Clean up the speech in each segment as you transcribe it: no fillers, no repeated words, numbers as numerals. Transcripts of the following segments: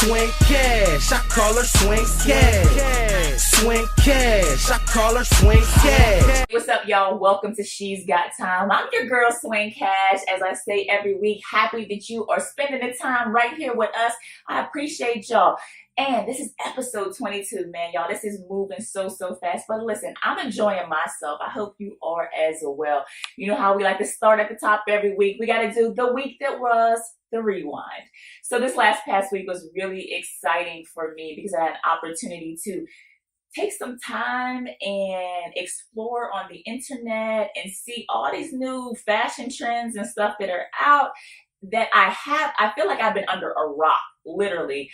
Swin Cash, I call her Swin Cash. Swin Cash, I call her Swin Cash. What's up, y'all? Welcome to She's Got Time. I'm your girl, Swin Cash. As I say every week, happy that you are spending the time right here with us. I appreciate y'all. And this is episode 22, man, y'all. This is moving so fast. But listen, I'm enjoying myself. I hope you are as well. You know how we like to start at the top every week. We got to do the week that was, the rewind. So this past week was really exciting for me because I had an opportunity to take some time and explore on the internet and see all these new fashion trends and stuff that are out that I feel like I've been under a rock, literally.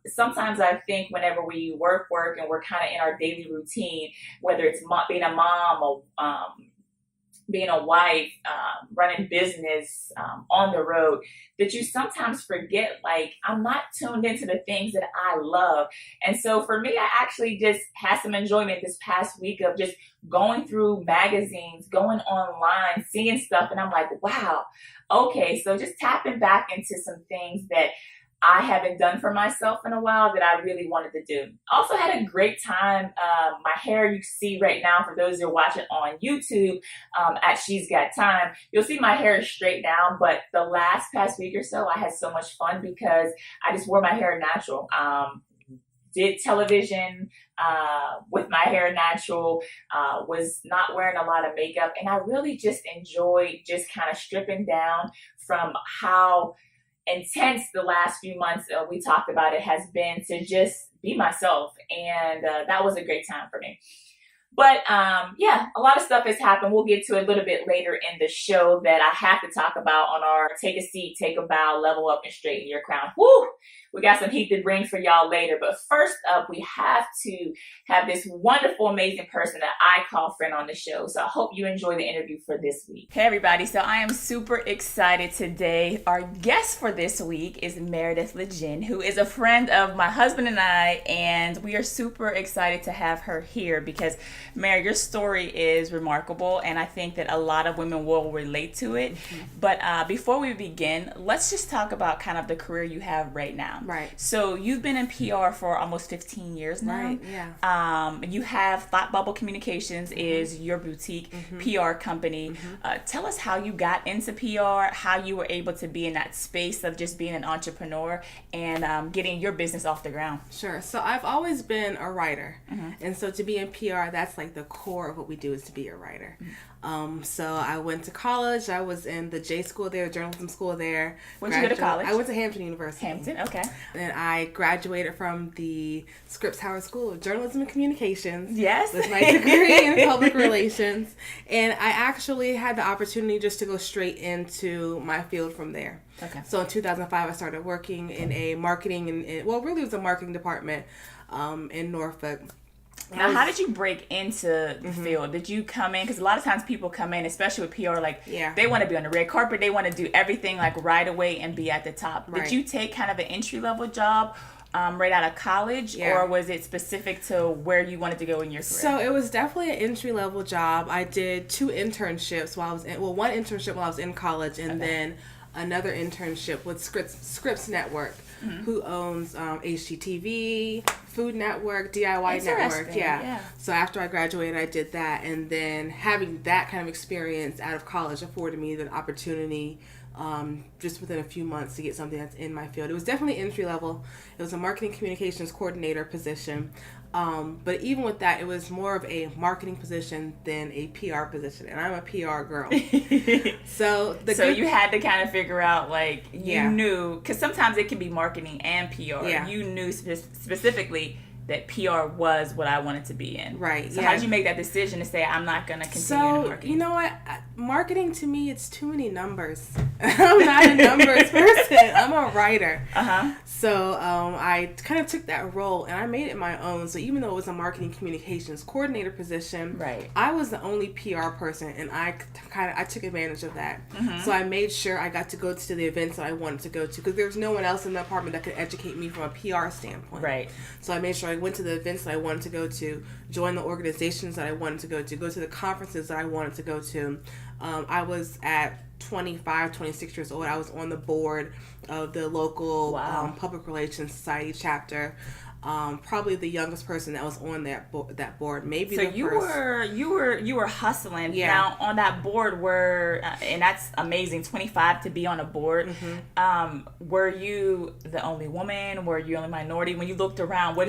Sometimes I think whenever we work and we're kind of in our daily routine, whether it's being a mom or being a wife, running business, on the road, that you sometimes forget, like, I'm not tuned into the things that I love. And so for me, I actually just had some enjoyment this past week of just going through magazines, going online, seeing stuff. And I'm like, wow, okay. So just tapping back into some things that I haven't done for myself in a while that I really wanted to do. Also had a great time. My hair, you see right now, for those who are watching on YouTube, at She's Got Time, you'll see my hair is straight down, but the past week or so, I had so much fun because I just wore my hair natural. Did television with my hair natural, was not wearing a lot of makeup, and I really just enjoyed just kind of stripping down from how intense the last few months we talked about it has been to just be myself, and that was a great time for me. But yeah, a lot of stuff has happened. We'll get to a little bit later in the show that I have to talk about on our Take a Seat, Take a Bow, Level Up and Straighten Your Crown. Woo! We got some heat to bring for y'all later. But first up, we have to have this wonderful, amazing person that I call friend on the show. So I hope you enjoy the interview for this week. Hey, everybody. So I am super excited today. Our guest for this week is Meredith LeJeune, who is a friend of my husband and I. And we are super excited to have her here because, Mary, your story is remarkable. And I think that a lot of women will relate to it. Mm-hmm. But before we begin, let's just talk about kind of the career you have right now. Right. So you've been in PR for almost 15 years now. Right, yeah. You have Thought Bubble Communications mm-hmm. is your boutique mm-hmm. PR company. Mm-hmm. Tell us how you got into PR, how you were able to be in that space of just being an entrepreneur and getting your business off the ground. Sure. So I've always been a writer. Mm-hmm. And so to be in PR, that's like the core of what we do is to be a writer. Mm-hmm. So I went to college. I was in the J school there, journalism school there. Where'd you go to college? I went to Hampton University. Hampton, okay. And I graduated from the Scripps Howard School of Journalism and Communications. Yes. With my degree in public relations. And I actually had the opportunity just to go straight into my field from there. Okay. So in 2005, I started working in a marketing it was a marketing department in Norfolk. Now, how did you break into the mm-hmm. field? Did you come in? Because a lot of times people come in, especially with PR, like they want to be on the red carpet. They want to do everything like right away and be at the top. Right. Did you take kind of an entry-level job right out of college, or was it specific to where you wanted to go in your career? So it was definitely an entry-level job. I did 2 internships while I was one internship while I was in college, and then another internship with Scripps Network, mm-hmm. who owns HGTV, Food Network, DIY Network. Yeah. So after I graduated, I did that, and then having that kind of experience out of college afforded me the opportunity just within a few months to get something that's in my field. It was definitely entry level. It was a marketing communications coordinator position. But even with that, it was more of a marketing position than a PR position. And I'm a PR girl. So you had to kind of figure out, like, you knew, because sometimes it can be marketing and PR. Yeah. You knew specifically that PR was what I wanted to be in. Right. So how did you make that decision to say, I'm not going to continue in marketing? You know what? Marketing to me, it's too many numbers. I'm not a numbers person. I'm a writer. Uh-huh. So I kind of took that role and I made it my own. So even though it was a marketing communications coordinator position, right, I was the only PR person, and I took advantage of that. Mm-hmm. So I made sure I got to go to the events that I wanted to go to, because there was no one else in the department that could educate me from a PR standpoint. Right. So I made sure I went to the events that I wanted to go to, join the organizations that I wanted to go to the conferences that I wanted to go to. I was at 25, 26 years old. I was on the board of the local public relations society chapter. Probably the youngest person that was on that board. Maybe so you were hustling. Yeah. Now on that board and that's amazing. 25 to be on a board. Mm-hmm. Were you the only woman? Were you only minority? When you looked around, what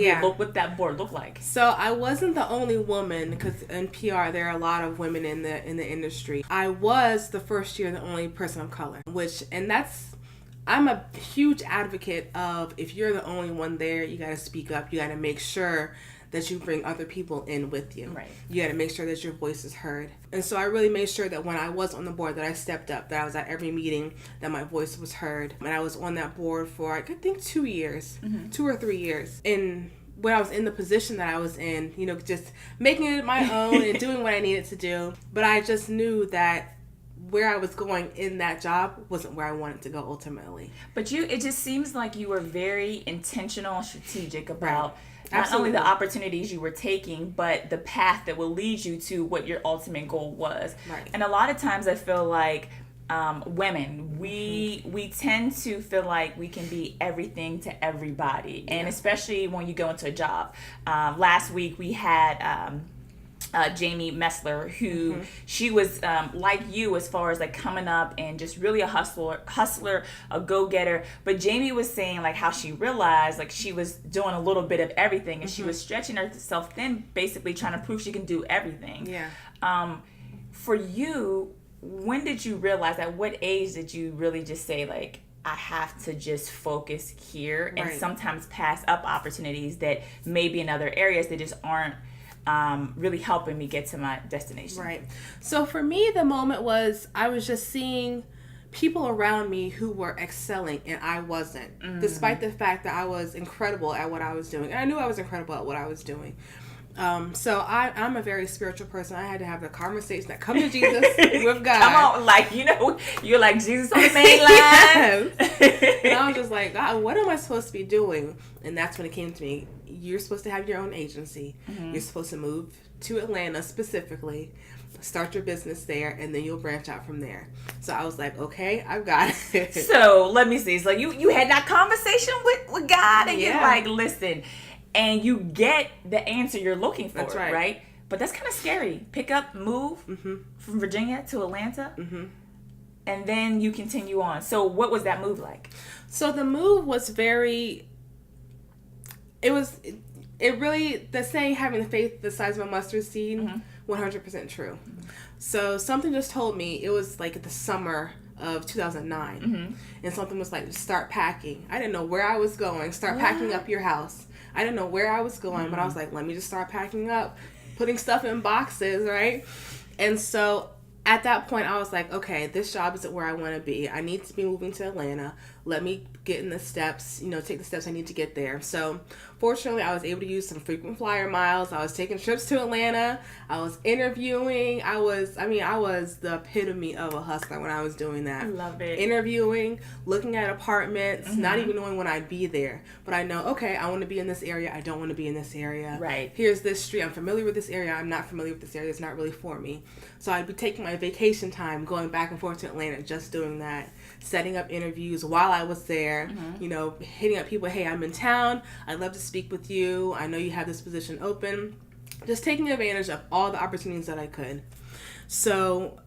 that board look like? So I wasn't the only woman, because in PR there are a lot of women in the industry. I was the first year the only person of color, I'm a huge advocate of, if you're the only one there, you got to speak up. You got to make sure that you bring other people in with you. Right. You got to make sure that your voice is heard. And so I really made sure that when I was on the board that I stepped up, that I was at every meeting, that my voice was heard. And I was on that board for, I think, 2 years, 2 or 3 years. And when I was in the position that I was in, just making it my own and doing what I needed to do. But I just knew that where I was going in that job wasn't where I wanted to go ultimately. But it just seems like you were very intentional and strategic about not only the opportunities you were taking, but the path that will lead you to what your ultimate goal was. Right. And a lot of times I feel like women, we tend to feel like we can be everything to everybody. And especially when you go into a job. Last week we had Jamie Messler, who she was like you as far as like coming up and just really a hustler, a go-getter. But Jamie was saying like how she realized like she was doing a little bit of everything, and she was stretching herself thin, basically trying to prove she can do everything. Yeah. For you, when did you realize, at what age did you really just say like, I have to just focus here and sometimes pass up opportunities that maybe in other areas that just aren't really helping me get to my destination? Right. So for me, the moment was I was just seeing people around me who were excelling and I wasn't, despite the fact that I was incredible at what I was doing. And I knew I was incredible at what I was doing. So I'm a very spiritual person. I had to have the conversation that come to Jesus with God. Come on, like, you're like Jesus on the main line. And I was just like, God, what am I supposed to be doing? And that's when it came to me. You're supposed to have your own agency. You're supposed to move to Atlanta specifically, start your business there, and then you'll branch out from there. So I was like, okay, I've got it. So let me see. So you had that conversation with God, and you're like, listen, and you get the answer you're looking for. That's right? But that's kind of scary. Pick up, move from Virginia to Atlanta, and then you continue on. So what was that move like? So the move was it really, the saying, having the faith the size of a mustard seed, 100% true. So something just told me, it was like the summer of 2009, and something was like, start packing. I didn't know where I was going. Start packing up your house. I didn't know where I was going, but I was like, let me just start packing up, putting stuff in boxes, right? And so at that point, I was like, okay, this job isn't where I want to be. I need to be moving to Atlanta. Let me get in the steps, take the steps I need to get there. So fortunately, I was able to use some frequent flyer miles. I was taking trips to Atlanta. I was interviewing. I was the epitome of a hustler when I was doing that. I love it. Interviewing, looking at apartments, not even knowing when I'd be there. But I know, okay, I want to be in this area. I don't want to be in this area. Right. Here's this street. I'm familiar with this area. I'm not familiar with this area. It's not really for me. So I'd be taking my vacation time, going back and forth to Atlanta, just doing that. Setting up interviews while I was there, hitting up people, hey, I'm in town, I'd love to speak with you, I know you have this position open. Just taking advantage of all the opportunities that I could. So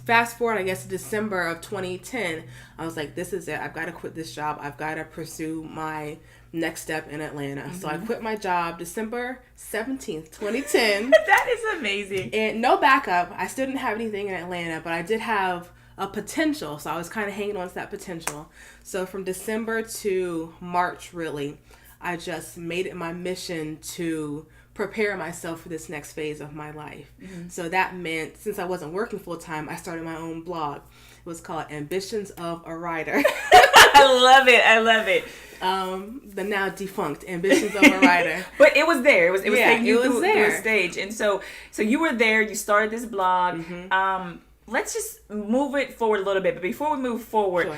fast forward, I guess, to December of 2010, I was like, this is it. I've got to quit this job. I've got to pursue my next step in Atlanta. So I quit my job December 17th, 2010. That is amazing. And no backup. I still didn't have anything in Atlanta, but I did have a potential. So I was kind of hanging on to that potential. So from December to March, really, I just made it my mission to prepare myself for this next phase of my life. So that meant, since I wasn't working full time, I started my own blog. It was called Ambitions of a Writer. I love it. The now defunct Ambitions of a Writer. But it was there. It was taking you through there. A stage. And so you were there, you started this blog. Let's just move it forward a little bit. But before we move forward,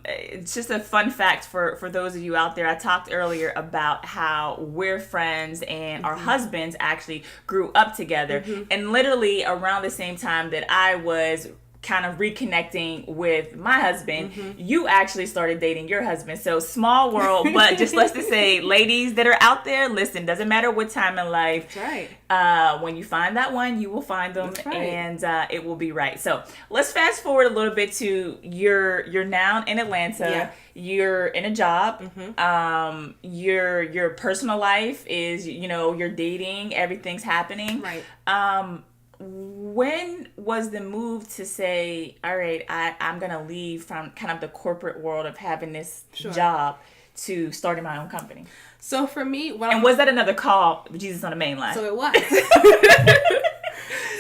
it's just a fun fact for those of you out there. I talked earlier about how we're friends and our husbands actually grew up together. And literally around the same time that I was kind of reconnecting with my husband, you actually started dating your husband. So small world, but just let's just say, ladies that are out there, listen, doesn't matter what time in life. That's right. When you find that one, you will find them, That's right. and it will be right. So let's fast forward a little bit to you're now in Atlanta. Yeah. You're in a job. Your personal life is, you're dating. Everything's happening. Right. When was the move to say, all right, I'm going to leave from kind of the corporate world of having this job to starting my own company? So for me, was that another call with Jesus on the main line? So it was.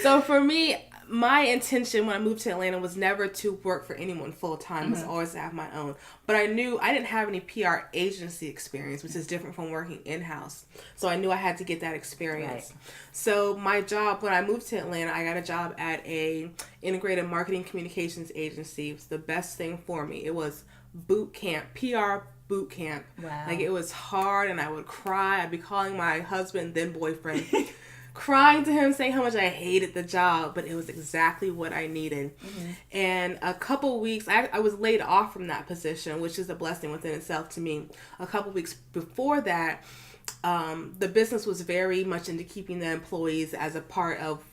So for me, my intention when I moved to Atlanta was never to work for anyone full time. It was always to have my own. But I knew I didn't have any PR agency experience, which is different from working in-house. So I knew I had to get that experience. Right. So my job, when I moved to Atlanta, I got a job at a integrated marketing communications agency. It was the best thing for me. It was boot camp, PR boot camp. Wow. Like, it was hard, and I would cry. I'd be calling my husband, then boyfriend, crying to him, saying how much I hated the job, but it was exactly what I needed. And a couple weeks, I was laid off from that position, which is a blessing within itself to me. A couple weeks before that, the business was very much into keeping the employees as a part of,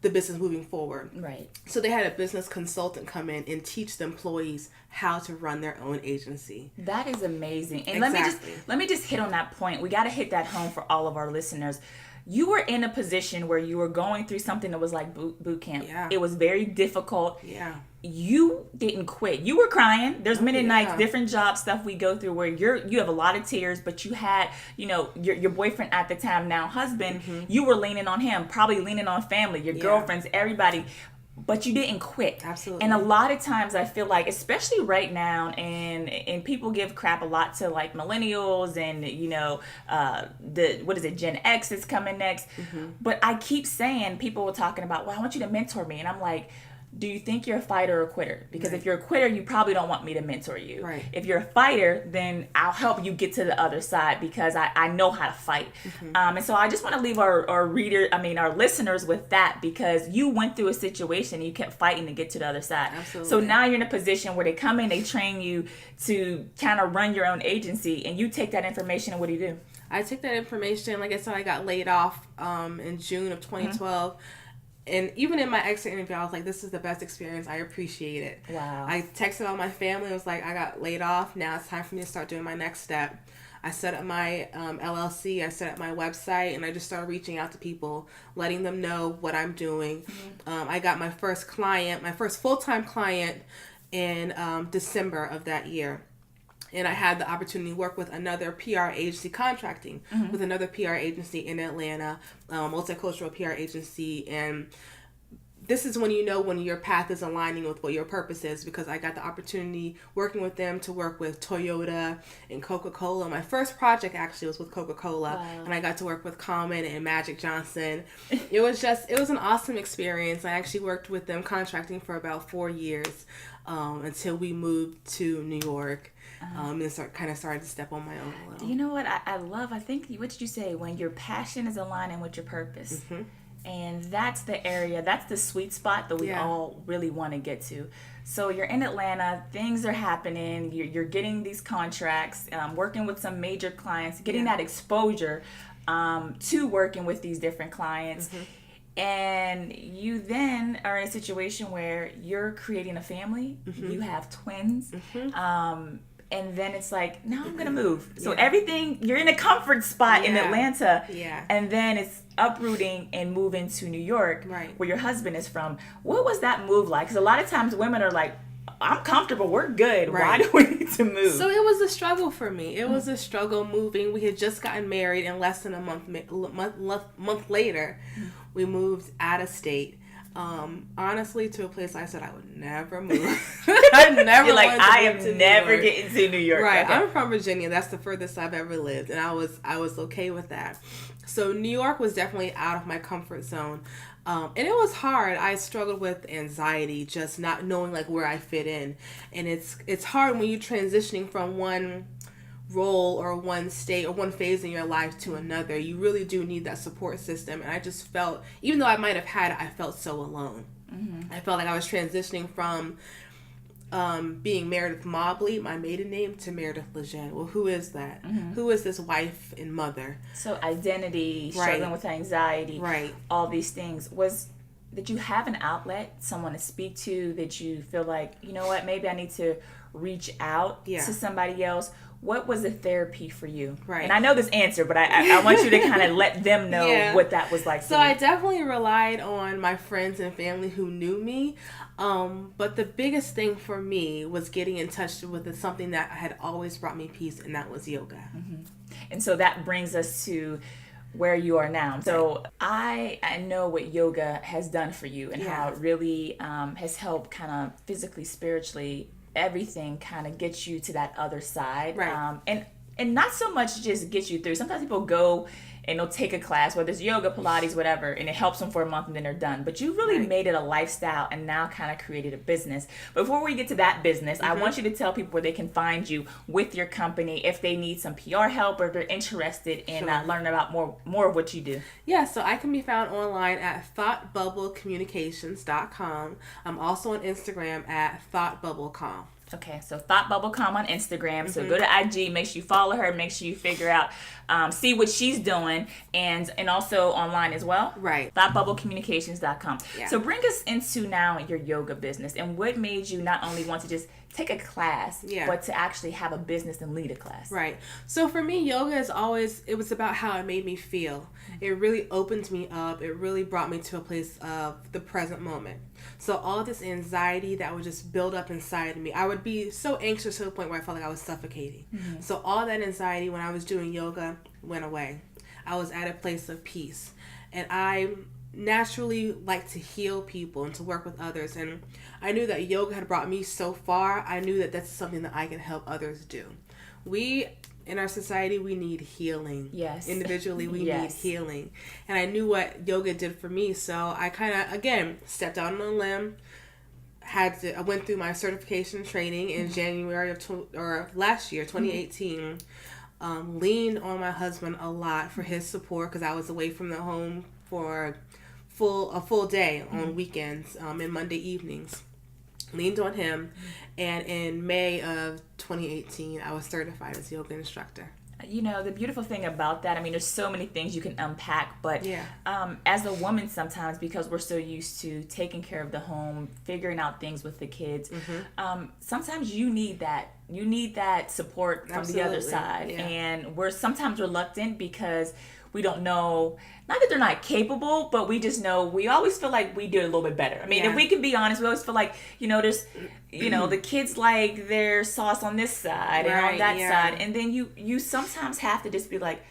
the business moving forward. Right. So they had a business consultant come in and teach the employees how to run their own agency. That is amazing. And Exactly. let me just hit on that point. We got to hit that home for all of our listeners. You were in a position where you were going through something that was like boot camp. Yeah. It was very difficult. Yeah. You didn't quit. You were crying. There's many nights, different job stuff we go through where you have a lot of tears, but you had, your boyfriend at the time, now husband, you were leaning on him, probably leaning on family, your girlfriends, everybody. But you didn't quit. Absolutely. And a lot of times I feel like, especially right now, and people give crap a lot to like millennials and, Gen X is coming next. But I keep saying, people were talking about, well, I want you to mentor me. And I'm like, do you think you're a fighter or a quitter? Because if you're a quitter, you probably don't want me to mentor you. Right. If you're a fighter, then I'll help you get to the other side because I know how to fight. And so I just want to leave our listeners with that, because you went through a situation and you kept fighting to get to the other side. Absolutely. So now you're in a position where they come in, they train you to kind of run your own agency, and you take that information and what do you do? I took that information. Like I said, I got laid off in June of 2012. And even in my exit interview, I was like, this is the best experience. I appreciate it. Wow. I texted all my family and was like, I got laid off. Now it's time for me to start doing my next step. I set up my LLC. I set up my website. And I just started reaching out to people, letting them know what I'm doing. I got my first full-time client in December of that year. And I had the opportunity to work with another PR agency, contracting with another PR agency in Atlanta, multicultural PR agency. And this is when when your path is aligning with what your purpose is, because I got the opportunity working with them to work with Toyota and Coca-Cola. My first project actually was with Coca-Cola. Wow. And I got to work with Common and Magic Johnson. It was an awesome experience. I actually worked with them contracting for about 4 years until we moved to New York. And started to step on my own a little. You know what I love? I think, what did you say? When your passion is aligning with your purpose. And that's the area, that's the sweet spot that we all really want to get to. So you're in Atlanta, things are happening, you're getting these contracts, working with some major clients, getting that exposure to working with these different clients. And you then are in a situation where you're creating a family, you have twins, and then it's like, now I'm going to move. So everything, you're in a comfort spot in Atlanta. And then it's uprooting and moving to New York, where your husband is from. What was that move like? Because a lot of times women are like, I'm comfortable, we're good. Why do we need to move? So it was a struggle for me. It was a struggle moving. We had just gotten married, and less than a month later, we moved out of state. Honestly, to a place I said I would never move. I never. You're like, I am to never getting to New York. Right. Okay. I'm from Virginia. That's the furthest I've ever lived, and I was okay with that. So New York was definitely out of my comfort zone. And it was hard. I struggled with anxiety, just not knowing where I fit in. And it's hard when you're transitioning from one role or one state or one phase in your life to another. You really do need that support system. And I just felt, even though I might have had it, I felt so alone. I felt like I was transitioning from being Meredith Mobley, my maiden name, to Meredith LeJeune. Well, who is that? Who is this wife and mother? So identity, struggling with anxiety, all these things. Did you have an outlet, someone to speak to, that you feel like, you know what, maybe I need to reach out to somebody else? What was the therapy for you? Right. And I know this answer, but I want you to kind of let them know what that was like for you. I definitely relied on my friends and family who knew me. But the biggest thing for me was getting in touch with something that had always brought me peace, and that was yoga. And so that brings us to where you are now. So I know what yoga has done for you and how it really has helped kind of physically, spiritually, everything kind of gets you to that other side. And not so much just get you through. Sometimes people go and they'll take a class, whether it's yoga, Pilates, whatever, and it helps them for a month and then they're done. But you really made it a lifestyle and now kind of created a business. Before we get to that business, I want you to tell people where they can find you with your company if they need some PR help or if they're interested in learning about more of what you do. Yeah, so I can be found online at thoughtbubblecommunications.com. I'm also on Instagram at thoughtbubblecom. Okay, so Thought Bubble Com on Instagram. So go to IG, make sure you follow her, make sure you figure out, see what she's doing, and also online as well. Right. ThoughtBubbleCommunications.com. Yeah. So bring us into now your yoga business, and what made you not only want to just take a class, but to actually have a business and lead a class. Right. So for me, yoga is always, it was about how it made me feel. It really opened me up. It really brought me to a place of the present moment. So all this anxiety that would just build up inside of me, I would be so anxious to the point where I felt like I was suffocating. So all that anxiety when I was doing yoga went away. I was at a place of peace. And I naturally like to heal people and to work with others, and I knew that yoga had brought me so far. I knew that that's something that I can help others do. We in our society, we need healing. Yes. Individually, we need healing, and I knew what yoga did for me, so I kind of again stepped out on a limb. I went through my certification training in January of last year, 2018. Leaned on my husband a lot for his support because I was away from the home for a full day on weekends and Monday evenings. Leaned on him, and in May of 2018, I was certified as a yoga instructor. You know, the beautiful thing about that, I mean, there's so many things you can unpack, but as a woman sometimes, because we're so used to taking care of the home, figuring out things with the kids, sometimes you need that. You need that support from the other side. And we're sometimes reluctant because we don't know, not that they're not capable, but we just know, we always feel like we do it a little bit better. I mean, if we can be honest, we always feel like, there's, the kids like their sauce on this side and on that side. And then you sometimes have to just be like,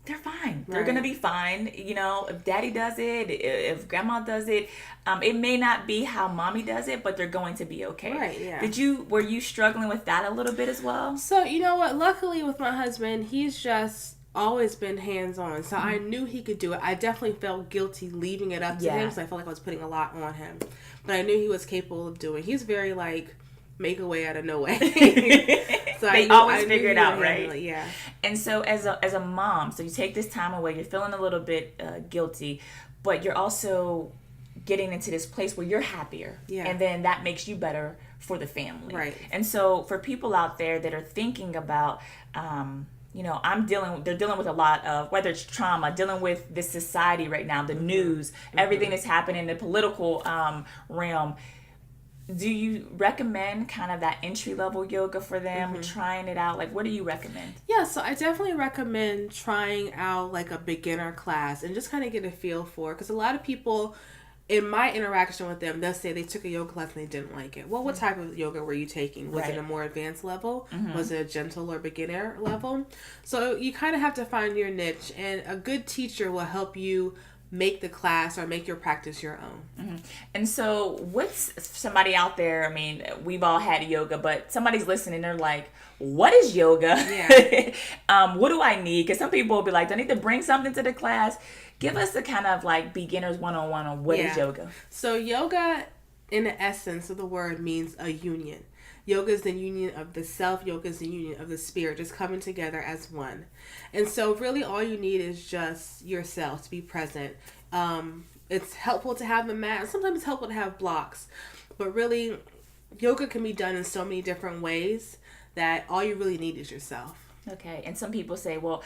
they're fine. They're going to be fine. If daddy does it, if grandma does it, it may not be how mommy does it, but they're going to be okay. Right, yeah. Were you struggling with that a little bit as well? So, you know what? Luckily with my husband, he's just always been hands-on, so I knew he could do it. I definitely felt guilty leaving it up to him, so I felt like I was putting a lot on him, but I knew he was capable of doing. He's very make a way out of no way. So they always figure it out, right? It, And so as a mom, so you take this time away, you're feeling a little bit guilty, but you're also getting into this place where you're happier, and then that makes you better for the family, right? And so for people out there that are thinking about they're dealing with a lot of, whether it's trauma, dealing with this society right now, the news, everything that's happening in the political realm. Do you recommend kind of that entry-level yoga for them, trying it out? What do you recommend? Yeah, so I definitely recommend trying out a beginner class and just kind of get a feel for it, because a lot of people, in my interaction with them, they'll say they took a yoga class and they didn't like it. Well, what type of yoga were you taking? Was it a more advanced level? Was it a gentle or beginner level? So you kind of have to find your niche, and a good teacher will help you make the class or make your practice your own. And so what's somebody out there, I mean, we've all had yoga, but somebody's listening, they're like, what is yoga? What do I need? Because some people will be like, do I need to bring something to the class? Give us the kind of beginner's 101 on what is yoga. So yoga, in the essence of the word, means a union. Yoga is the union of the self. Yoga is the union of the spirit, just coming together as one. And so really all you need is just yourself to be present. it's helpful to have a mat. Sometimes it's helpful to have blocks. But really, yoga can be done in so many different ways that all you really need is yourself. Okay. And some people say, well,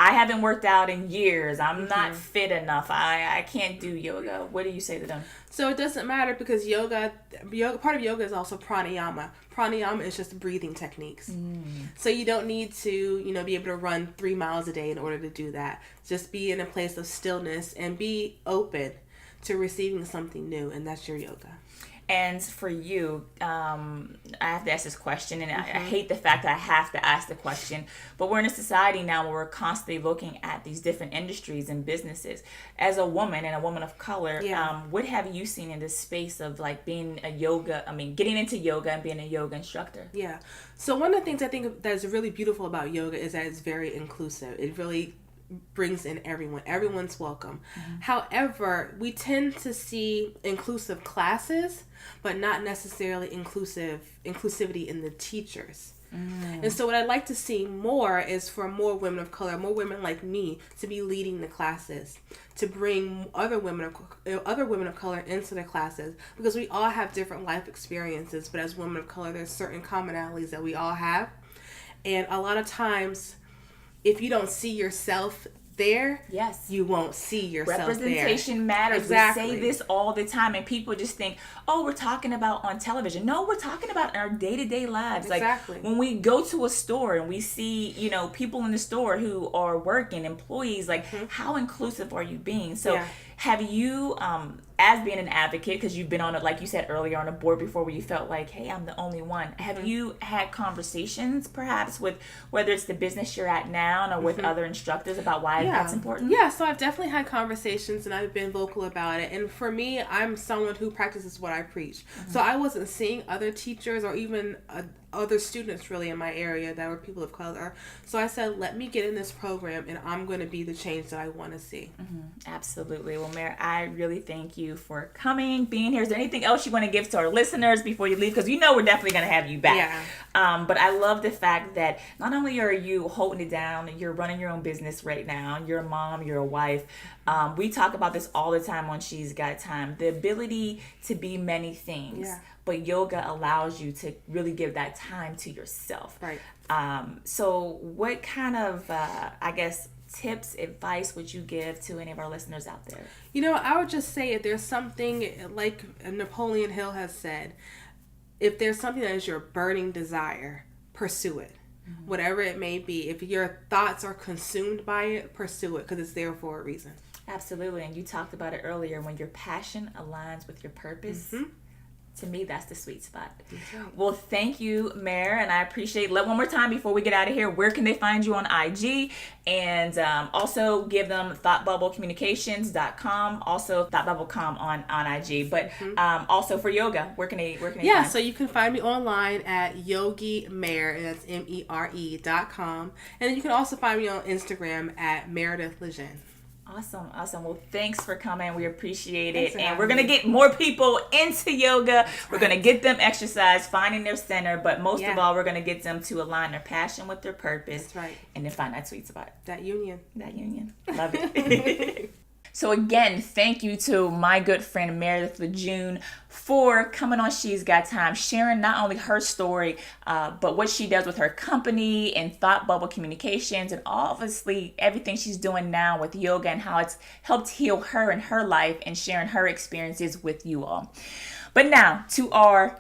I haven't worked out in years. I'm not fit enough. I can't do yoga. What do you say to them? So it doesn't matter, because yoga, part of yoga is also pranayama. Pranayama is just breathing techniques. So you don't need to, be able to run 3 miles a day in order to do that. Just be in a place of stillness and be open to receiving something new, and that's your yoga. And for you, I have to ask this question, and I hate the fact that I have to ask the question, but we're in a society now where we're constantly looking at these different industries and businesses. As a woman and a woman of color, what have you seen in this space of like being getting into yoga and being a yoga instructor? Yeah. So one of the things I think that's really beautiful about yoga is that it's very inclusive. It really brings in everyone. Everyone's welcome. However, we tend to see inclusive classes, but not necessarily inclusivity in the teachers. And so what I'd like to see more is for more women of color, more women like me, to be leading the classes, to bring other women of color into the classes, because we all have different life experiences, but as women of color, there's certain commonalities that we all have. And a lot of times, if you don't see yourself there, you won't see yourself Representation there. matters. Exactly. We say this all the time, and people just think, oh, we're talking about on television. No, we're talking about in our day-to-day lives. Exactly. Like when we go to a store and we see, people in the store who are working, employees, like how inclusive are you being? So have you, as being an advocate, because you've been on it, like you said earlier, on a board before where you felt like, hey, I'm the only one. Have you had conversations perhaps with whether it's the business you're at now or with other instructors about why that's important? Yeah, so I've definitely had conversations and I've been vocal about it. And for me, I'm someone who practices what I preach. So I wasn't seeing other teachers or even other students really in my area that were people of color. So I said, let me get in this program and I'm going to be the change that I want to see. Absolutely. Well, Mayor, I really thank you for coming, being here. Is there anything else you want to give to our listeners before you leave? Because we're definitely going to have you back. But I love the fact that not only are you holding it down, you're running your own business right now. You're a mom, you're a wife. We talk about this all the time on She's Got Time. The ability to be many things. But yoga allows you to really give that time to yourself. Right. So what kind of, tips, advice would you give to any of our listeners out there? I would just say, if there's something, like Napoleon Hill has said, if there's something that is your burning desire, pursue it. Whatever it may be. If your thoughts are consumed by it, pursue it, because it's there for a reason. Absolutely. And you talked about it earlier, when your passion aligns with your purpose. To me, that's the sweet spot. Well, thank you, Mayor, and I appreciate. One more time before we get out of here, where can they find you on IG? And also give them thoughtbubblecommunications.com, also thoughtbubble.com on IG. But also for yoga, where can they find? So you can find me online at Yogi Mere, and that's MERE.com. And then you can also find me on Instagram at Meredith LeJeune. Awesome. Well, thanks for coming. We appreciate it. And we're going to get more people into yoga. We're going to get them exercise, finding their center. But most of all, we're going to get them to align their passion with their purpose. That's right. And then find that sweet spot. That union. Love it. So again, thank you to my good friend Meredith LeJeune for coming on She's Got Time, sharing not only her story, but what she does with her company and Thought Bubble Communications, and obviously everything she's doing now with yoga and how it's helped heal her and her life, and sharing her experiences with you all. But now to our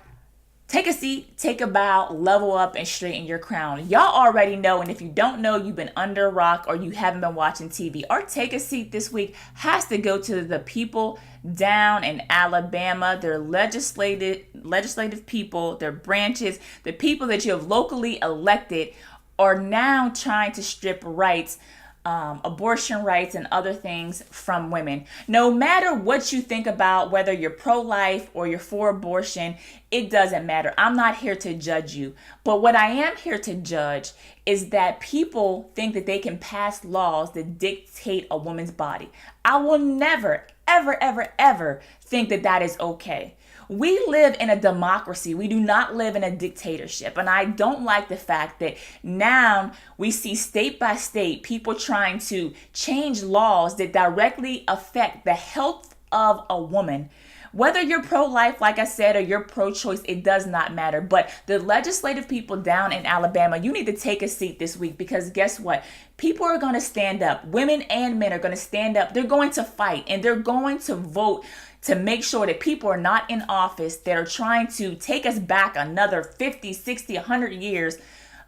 take a seat, take a bow, level up, and straighten your crown. Y'all already know, and if you don't know, you've been under a rock or you haven't been watching TV. Our take a seat this week has to go to the people down in Alabama, their legislative people, their branches, the people that you have locally elected are now trying to strip rights, abortion rights and other things from women. No matter what you think about whether you're pro-life or you're for abortion, it doesn't matter. I'm not here to judge you. But what I am here to judge is that people think that they can pass laws that dictate a woman's body. I will never, ever, ever, ever think that that is okay. We live in a democracy. We do not live in a dictatorship. And I don't like the fact that now we see state by state people trying to change laws that directly affect the health of a woman. Whether you're pro-life, like I said, or you're pro-choice, it does not matter. But the legislative people down in Alabama, you need to take a seat this week, because guess what? People are going to stand up. Women and men are going to stand up. They're going to fight, and they're going to vote to make sure that people are not in office that are trying to take us back another 50, 60, 100 years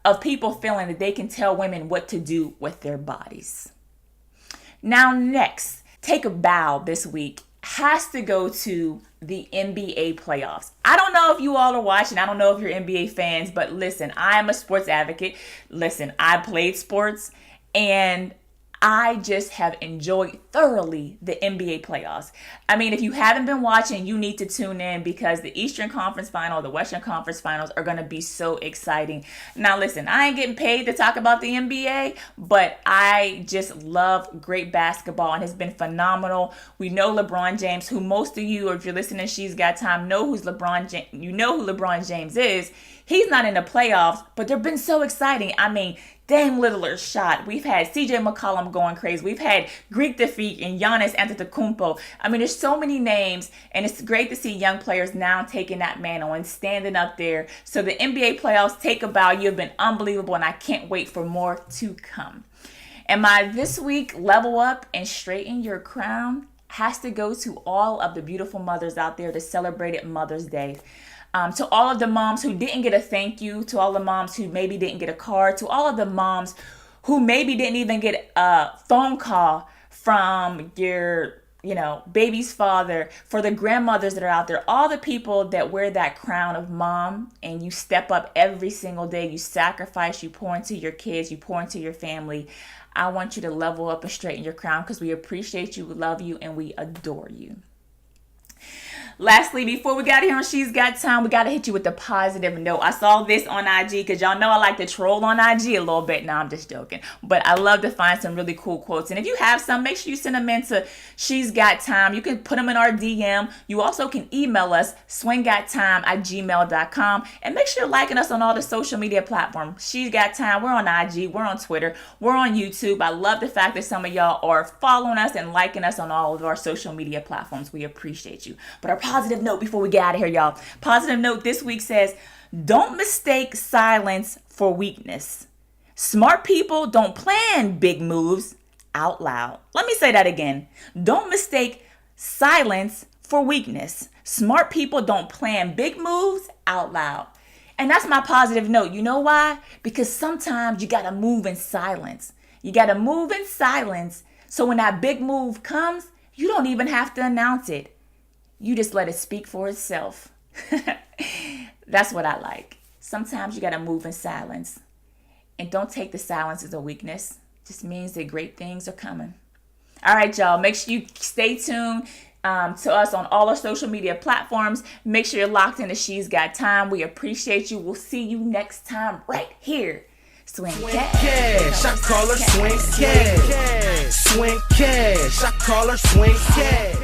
of people feeling that they can tell women what to do with their bodies. Now, next, take a bow this week has to go to the NBA playoffs. I don't know if you all are watching. I don't know if you're NBA fans, but listen, I'm a sports advocate. Listen, I played sports, and I just have enjoyed thoroughly the NBA playoffs. I mean, if you haven't been watching, you need to tune in, because the Eastern Conference Final, the Western Conference Finals are going to be so exciting. Now, listen, I ain't getting paid to talk about the NBA, but I just love great basketball, and it's been phenomenal. We know LeBron James, who most of you, or if you're listening, She's Got Time, know who's LeBron James. You know who LeBron James is. He's not in the playoffs, but they've been so exciting. I mean, Dame Lillard's shot. We've had CJ McCollum going crazy. We've had Greek defeat and Giannis Antetokounmpo. I mean, there's so many names, and it's great to see young players now taking that mantle and standing up there. So the NBA playoffs, take a bow. You've been unbelievable, and I can't wait for more to come. And my this week level up and straighten your crown has to go to all of the beautiful mothers out there that celebrated Mother's Day. To all of the moms who didn't get a thank you, to all the moms who maybe didn't get a card, to all of the moms who maybe didn't even get a phone call from your, baby's father, for the grandmothers that are out there, all the people that wear that crown of mom, and you step up every single day, you sacrifice, you pour into your kids, you pour into your family. I want you to level up and straighten your crown, because we appreciate you, we love you, and we adore you. Lastly, before we got here on She's Got Time, we got to hit you with the positive note. I saw this on IG, because y'all know I like to troll on IG a little bit. No, I'm just joking. But I love to find some really cool quotes. And if you have some, make sure you send them in to She's Got Time. You can put them in our DM. You also can email us, swingottime@gmail.com. And make sure you're liking us on all the social media platforms. She's Got Time. We're on IG. We're on Twitter. We're on YouTube. I love the fact that some of y'all are following us and liking us on all of our social media platforms. We appreciate you. But our positive note before we get out of here, y'all. Positive note this week says, don't mistake silence for weakness. Smart people don't plan big moves out loud. Let me say that again. Don't mistake silence for weakness. Smart people don't plan big moves out loud. And that's my positive note. You know why? Because sometimes you got to move in silence. You got to move in silence, so when that big move comes, you don't even have to announce it. You just let it speak for itself. That's what I like. Sometimes you got to move in silence. And don't take the silence as a weakness. It just means that great things are coming. All right, y'all. Make sure you stay tuned to us on all our social media platforms. Make sure you're locked into She's Got Time. We appreciate you. We'll see you next time right here. Swin Cash. I call her Swin Cash. Swin Cash. I call her Swin Cash.